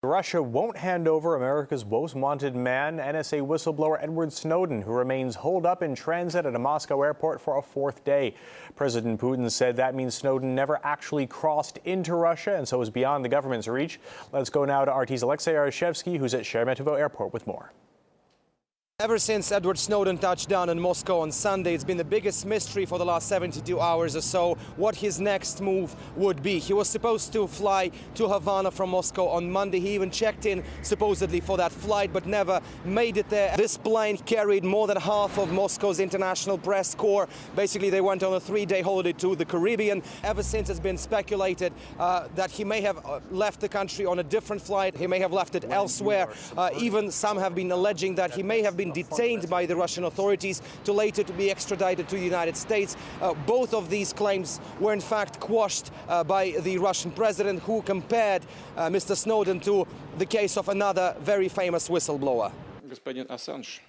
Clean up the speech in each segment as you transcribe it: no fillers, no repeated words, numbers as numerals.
Russia won't hand over America's most wanted man, NSA whistleblower Edward Snowden, who remains holed up in transit at a Moscow airport for a fourth day. President Putin said that means Snowden never actually crossed into Russia and so is beyond the government's reach. Let's go now to RT's Alexei Arashevsky, who's at Sheremetyevo Airport with more. Ever since Edward Snowden touched down in Moscow on Sunday, it's been the biggest mystery for the last 72 hours or so what his next move would be. He was supposed to fly to Havana from Moscow on Monday. He even checked in supposedly for that flight, but never made it there. This plane carried more than half of Moscow's international press corps. Basically, they went on a 3-day holiday to the Caribbean. Ever since, it's been speculated that he may have left the country on a different flight. He may have left it elsewhere. Even some have been alleging that he may have been detained by the Russian authorities to later to be extradited to the United States. Both of these claims were in fact quashed by the Russian president, who compared Mr. Snowden to the case of another very famous whistleblower.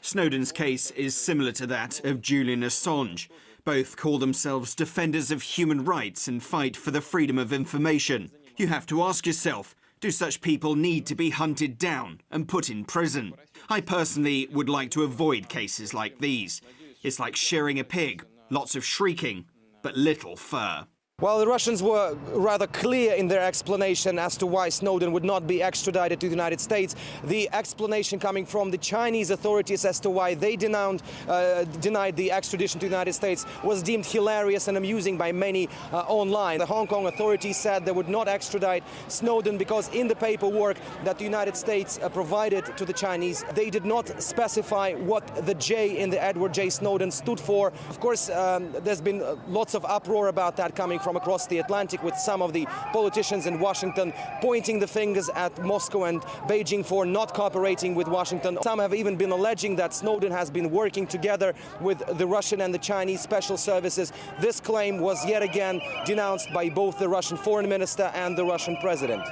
Snowden's case is similar to that of Julian Assange. Both call themselves defenders of human rights and fight for the freedom of information. You have to ask yourself, do such people need to be hunted down and put in prison? I personally would like to avoid cases like these. It's like shearing a pig, lots of shrieking, but little fur. Well, the Russians were rather clear in their explanation as to why Snowden would not be extradited to the United States. The explanation coming from the Chinese authorities as to why they denied the extradition to the United States was deemed hilarious and amusing by many online. The Hong Kong authorities said they would not extradite Snowden because in the paperwork that the United States provided to the Chinese, they did not specify what the J in the Edward J. Snowden stood for. Of course, there's been lots of uproar about that coming from across the Atlantic, with some of the politicians in Washington pointing the fingers at Moscow and Beijing for not cooperating with Washington. Some have even been alleging that Snowden has been working together with the Russian and the Chinese special services. This claim was yet again denounced by both the Russian foreign minister and the Russian president.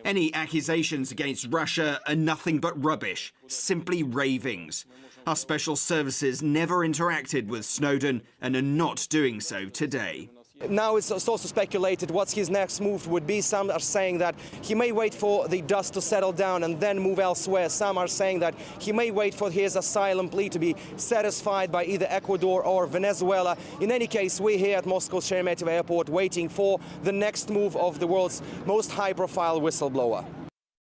Any accusations against Russia are nothing but rubbish, simply ravings. Our special services never interacted with Snowden and are not doing so today. Now it's also speculated what his next move would be. Some are saying that he may wait for the dust to settle down and then move elsewhere. Some are saying that he may wait for his asylum plea to be satisfied by either Ecuador or Venezuela. In any case, we're here at Moscow's Sheremetyevo Airport waiting for the next move of the world's most high-profile whistleblower.